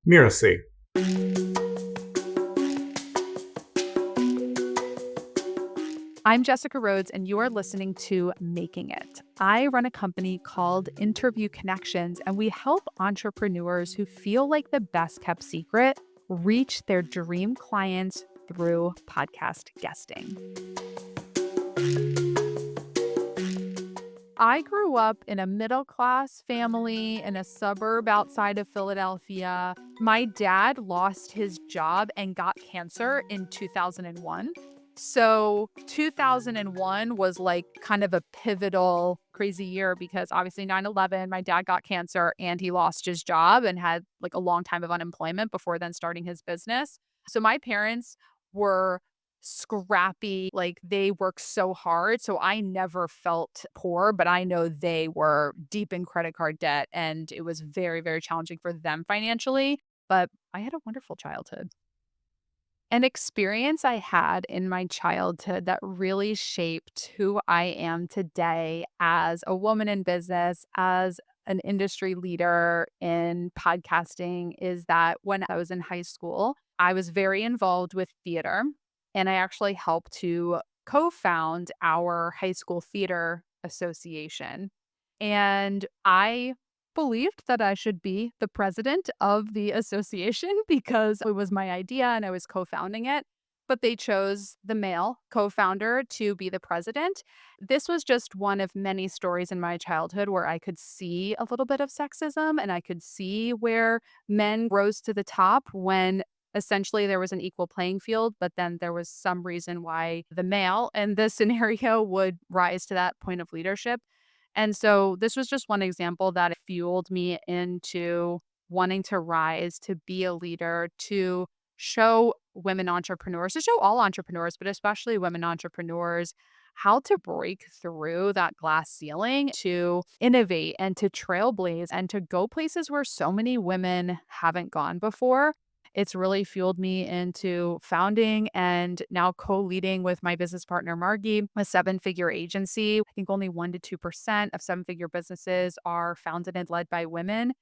Mirasee. I'm Jessica Rhodes, and you are listening to Making It. I run a company called Interview Connections, and we help entrepreneurs who feel like the best kept secret reach their dream clients through podcast guesting. I grew up in a middle class family in a suburb outside of Philadelphia. My dad lost his job and got cancer in 2001. So 2001 was like kind of a pivotal crazy year because obviously 9/11, my dad got cancer and he lost his job and had like a long time of unemployment before then starting his business. So my parents were scrappy, like they worked so hard. So I never felt poor, but I know they were deep in credit card debt and it was very, very challenging for them financially. But I had a wonderful childhood. An experience I had in my childhood that really shaped who I am today as a woman in business, as an industry leader in podcasting is that when I was in high school, I was very involved with theater and I actually helped to co found our high school theater association. And I believed that I should be the president of the association because it was my idea and I was co-founding it. But they chose the male co founder to be the president. This was just one of many stories in my childhood where I could see a little bit of sexism and I could see where men rose to the top when essentially there was an equal playing field, but then there was some reason why the male in this scenario would rise to that point of leadership. And so this was just one example that fueled me into wanting to rise, to be a leader, to show women entrepreneurs, to show all entrepreneurs, but especially women entrepreneurs, how to break through that glass ceiling, to innovate and to trailblaze and to go places where so many women haven't gone before. It's really fueled me into founding and now co-leading with my business partner, Margie, a seven-figure agency. I think only 1% to 2% of seven-figure businesses are founded and led by women.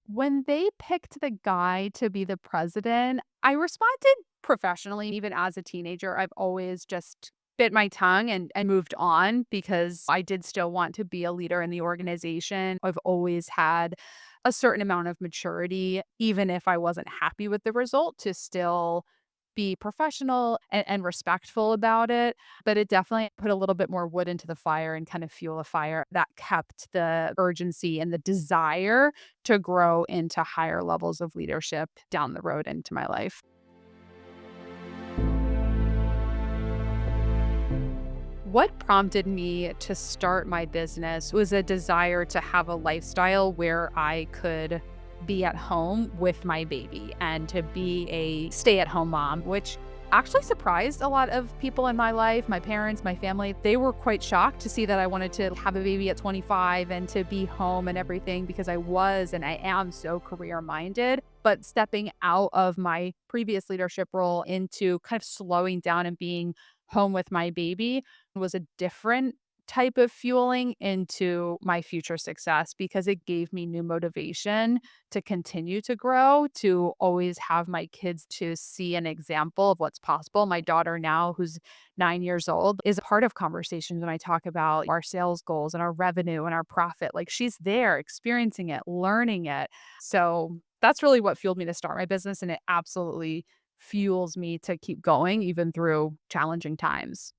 When they picked the guy to be the president, I responded professionally. Even as a teenager, I've always just bit my tongue and moved on because I did still want to be a leader in the organization. I've always had a certain amount of maturity, even if I wasn't happy with the result, to still be professional and respectful about it. But it definitely put a little bit more wood into the fire and kind of fuel a fire that kept the urgency and the desire to grow into higher levels of leadership down the road into my life. What prompted me to start my business was a desire to have a lifestyle where I could be at home with my baby and to be a stay at home mom, which actually surprised a lot of people in my life, my parents, my family. They were quite shocked to see that I wanted to have a baby at 25 and to be home and everything because I was and I am so career minded. But stepping out of my previous leadership role into kind of slowing down and being home with my baby was a different type of fueling into my future success because it gave me new motivation to continue to grow, to always have my kids to see an example of what's possible. My daughter now, who's 9 years old, is a part of conversations when I talk about our sales goals and our revenue and our profit. Like she's there experiencing it, learning it. So that's really what fueled me to start my business. And it absolutely fuels me to keep going even through challenging times.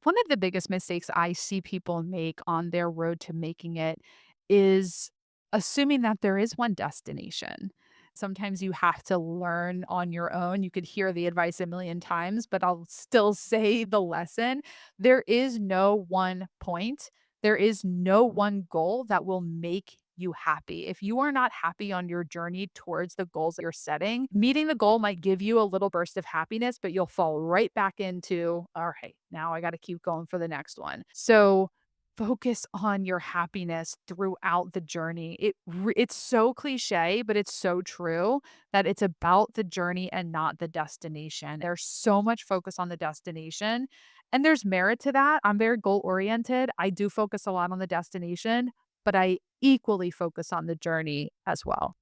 One of the biggest mistakes I see people make on their road to making it is assuming that there is one destination. Sometimes you have to learn on your own. You could hear the advice a million times, but I'll still say the lesson. There is no one point. There is no one goal that will make you happy. If you are not happy on your journey towards the goals that you're setting, meeting the goal might give you a little burst of happiness, but you'll fall right back into, all right, now I got to keep going for the next one. So focus on your happiness throughout the journey. It's so cliche, but it's so true that it's about the journey and not the destination. There's so much focus on the destination, and there's merit to that. I'm very goal oriented. I do focus a lot on the destination, but I equally focus on the journey as well.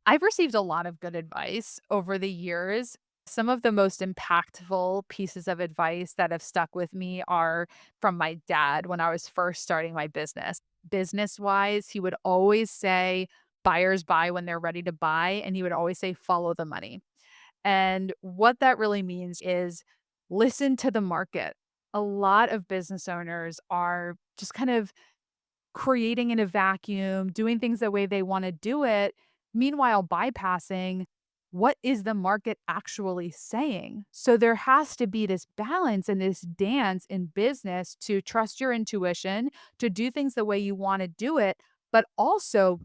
I've received a lot of good advice over the years. Some of the most impactful pieces of advice that have stuck with me are from my dad when I was first starting my business. Business wise, he would always say, buyers buy when they're ready to buy. And he would always say, follow the money. And what that really means is listen to the market. A lot of business owners are just kind of creating in a vacuum, doing things the way they wanna do it, meanwhile bypassing what is the market actually saying. So there has to be this balance and this dance in business to trust your intuition, to do things the way you wanna do it, but also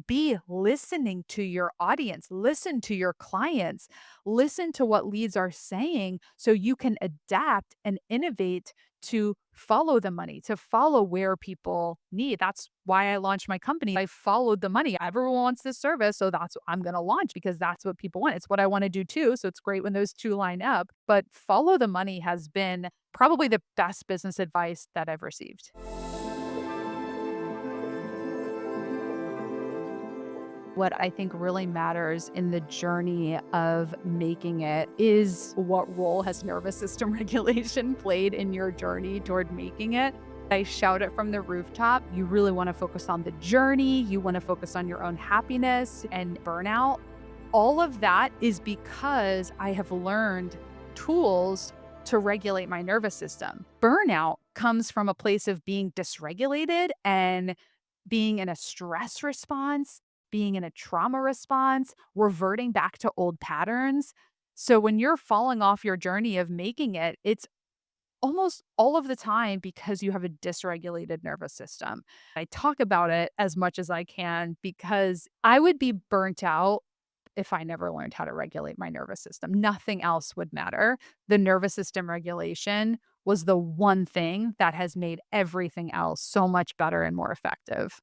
be listening to your audience, listen to your clients, listen to what leads are saying so you can adapt and innovate to follow the money, to follow where people need. That's why I launched my company. I followed the money. Everyone wants this service, so that's what I'm going to launch because that's what people want. It's what I want to do too. So it's great when those two line up. But follow the money has been probably the best business advice that I've received. What I think really matters in the journey of making it is what role has nervous system regulation played in your journey toward making it? I shout it from the rooftop. You really want to focus on the journey. You want to focus on your own happiness and burnout. All of that is because I have learned tools to regulate my nervous system. Burnout comes from a place of being dysregulated and being in a stress response, being in a trauma response, reverting back to old patterns. So when you're falling off your journey of making it, it's almost all of the time because you have a dysregulated nervous system. I talk about it as much as I can because I would be burnt out if I never learned how to regulate my nervous system. Nothing else would matter. The nervous system regulation was the one thing that has made everything else so much better and more effective.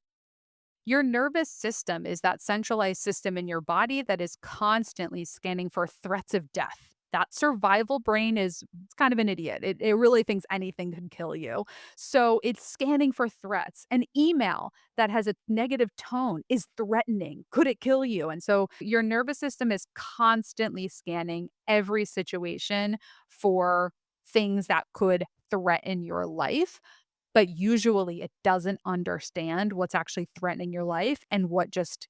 Your nervous system is that centralized system in your body that is constantly scanning for threats of death. That survival brain is it's kind of an idiot. It really thinks anything could kill you. So it's scanning for threats. An email that has a negative tone is threatening. Could it kill you? And so your nervous system is constantly scanning every situation for things that could threaten your life, but usually it doesn't understand what's actually threatening your life and what just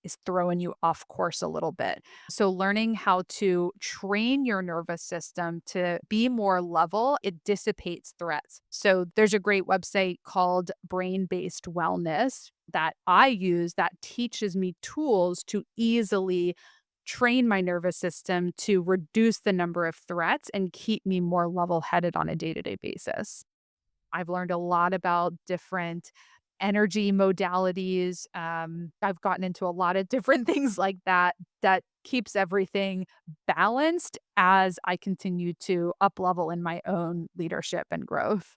is throwing you off course a little bit. So learning how to train your nervous system to be more level, it dissipates threats. So there's a great website called Brain Based Wellness that I use that teaches me tools to easily train my nervous system to reduce the number of threats and keep me more level headed on a day-to-day basis. I've learned a lot about different energy modalities. I've gotten into a lot of different things like that that keeps everything balanced as I continue to up level in my own leadership and growth.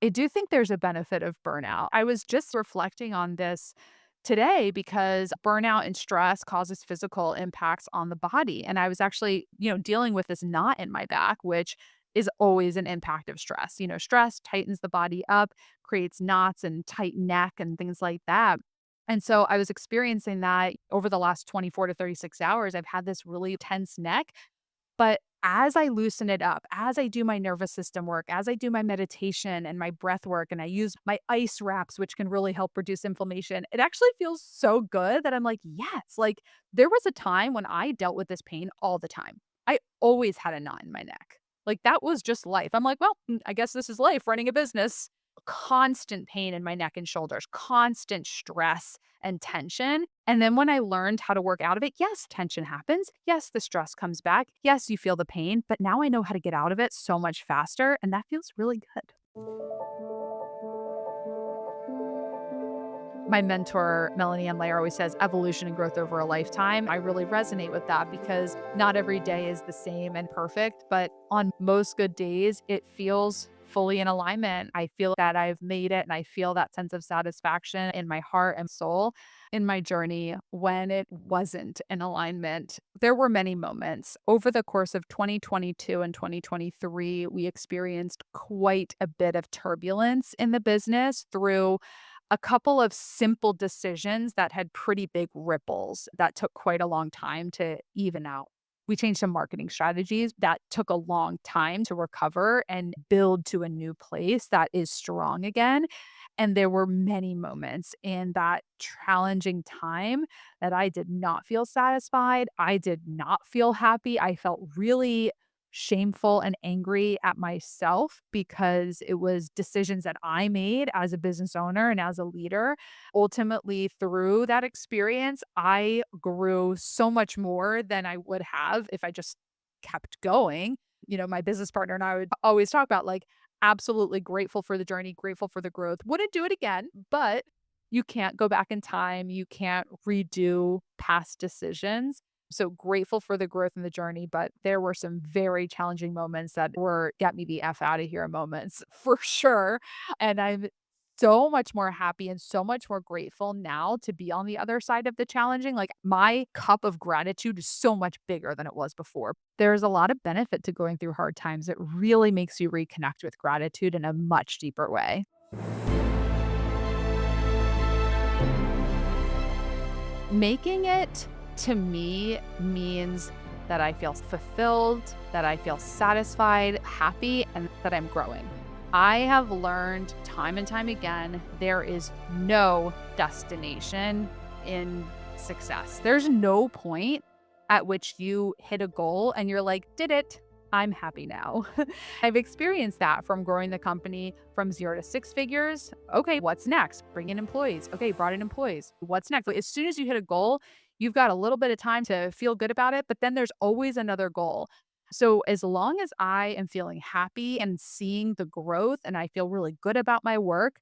I do think there's a benefit of burnout. I was just reflecting on this today because burnout and stress causes physical impacts on the body. And I was actually, dealing with this knot in my back, which is always an impact of stress. Stress tightens the body up, creates knots and tight neck and things like that. And so I was experiencing that over the last 24 to 36 hours. I've had this really tense neck, but as I loosen it up, as I do my nervous system work, as I do my meditation and my breath work, and I use my ice wraps, which can really help reduce inflammation, it actually feels so good that I'm like, yes, like there was a time when I dealt with this pain all the time. I always had a knot in my neck. Like that was just life. I'm like, well, I guess this is life running a business. Constant pain in my neck and shoulders, constant stress and tension. And then when I learned how to work out of it, yes, tension happens. Yes, the stress comes back. Yes, you feel the pain, but now I know how to get out of it so much faster. And that feels really good. My mentor, Melanie Ann Layer, always says evolution and growth over a lifetime. I really resonate with that because not every day is the same and perfect, but on most good days, it feels fully in alignment. I feel that I've made it and I feel that sense of satisfaction in my heart and soul in my journey when it wasn't in alignment. There were many moments over the course of 2022 and 2023. We experienced quite a bit of turbulence in the business through a couple of simple decisions that had pretty big ripples that took quite a long time to even out. We changed some marketing strategies that took a long time to recover and build to a new place that is strong again. And there were many moments in that challenging time that I did not feel satisfied. I did not feel happy. I felt really shameful and angry at myself because it was decisions that I made as a business owner and as a leader. Ultimately, through that experience, I grew so much more than I would have if I just kept going. My business partner and I would always talk about like, absolutely grateful for the journey, grateful for the growth. Wouldn't do it again, but you can't go back in time. You can't redo past decisions. So grateful for the growth in the journey, but there were some very challenging moments that were get me the F out of here moments for sure. And I'm so much more happy and so much more grateful now to be on the other side of the challenging. Like my cup of gratitude is so much bigger than it was before. There's a lot of benefit to going through hard times. It really makes you reconnect with gratitude in a much deeper way. Making it to me means that I feel fulfilled, that I feel satisfied, happy, and that I'm growing. I have learned time and time again there is no destination in success. There's no point at which you hit a goal and you're like, did it. I'm happy now. I've experienced that from growing the company from 0 to 6 figures. Okay, what's next? Bring in employees. Okay, brought in employees. What's next? Like, as soon as you hit a goal, you've got a little bit of time to feel good about it, but then there's always another goal. So, as long as I am feeling happy and seeing the growth and I feel really good about my work,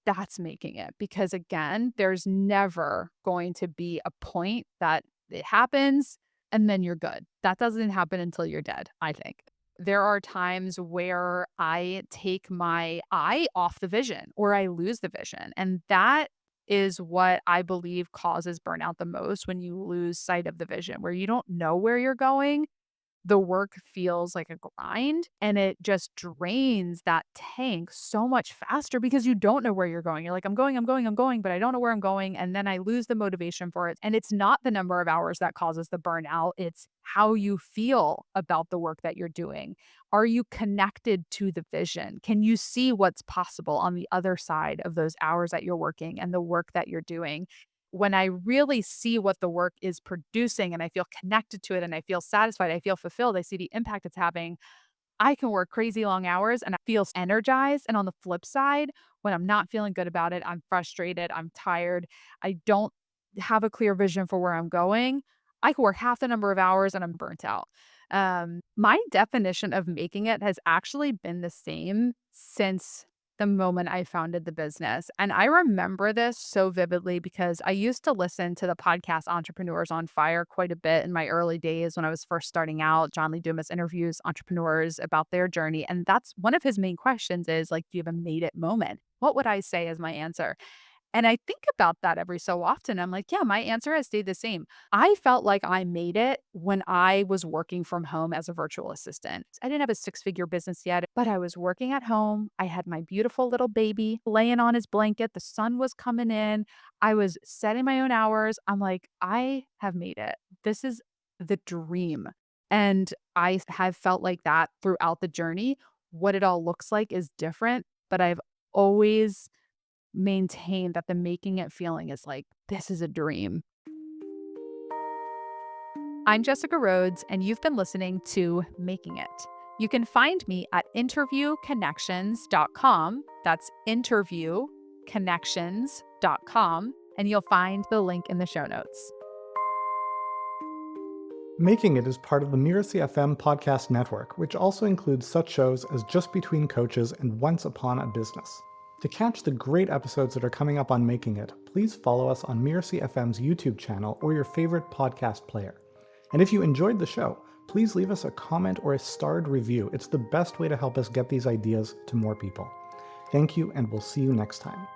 that's making it. Because again, there's never going to be a point that it happens and then you're good. That doesn't happen until you're dead, I think. There are times where I take my eye off the vision or I lose the vision. And that is what I believe causes burnout the most when you lose sight of the vision, where you don't know where you're going, the work feels like a grind and it just drains that tank so much faster because you don't know where you're going. You're like, I'm going, but I don't know where I'm going. And then I lose the motivation for it. And it's not the number of hours that causes the burnout, it's how you feel about the work that you're doing. Are you connected to the vision? Can you see what's possible on the other side of those hours that you're working and the work that you're doing? When I really see what the work is producing and I feel connected to it and I feel satisfied, I feel fulfilled, I see the impact it's having, I can work crazy long hours and I feel energized. And on the flip side, when I'm not feeling good about it, I'm frustrated, I'm tired, I don't have a clear vision for where I'm going, I can work half the number of hours and I'm burnt out. My definition of making it has actually been the same since the moment I founded the business. And I remember this so vividly because I used to listen to the podcast Entrepreneurs on Fire quite a bit in my early days when I was first starting out. John Lee Dumas interviews entrepreneurs about their journey. And that's one of his main questions is like, do you have a made it moment? What would I say as my answer? And I think about that every so often. I'm like, yeah, my answer has stayed the same. I felt like I made it when I was working from home as a virtual assistant. I didn't have a 6 figure business yet, but I was working at home. I had my beautiful little baby laying on his blanket. The sun was coming in. I was setting my own hours. I'm like, I have made it. This is the dream. And I have felt like that throughout the journey. What it all looks like is different, but I've always maintain that the making it feeling is like, this is a dream. I'm Jessica Rhodes, and you've been listening to Making It. You can find me at interviewconnections.com. That's interviewconnections.com, and you'll find the link in the show notes. Making It is part of the Mirasee FM podcast network, which also includes such shows as Just Between Coaches and Once Upon a Business. To catch the great episodes that are coming up on Making It, please follow us on Mirasee FM's YouTube channel or your favorite podcast player. And if you enjoyed the show, please leave us a comment or a starred review. It's the best way to help us get these ideas to more people. Thank you, and we'll see you next time.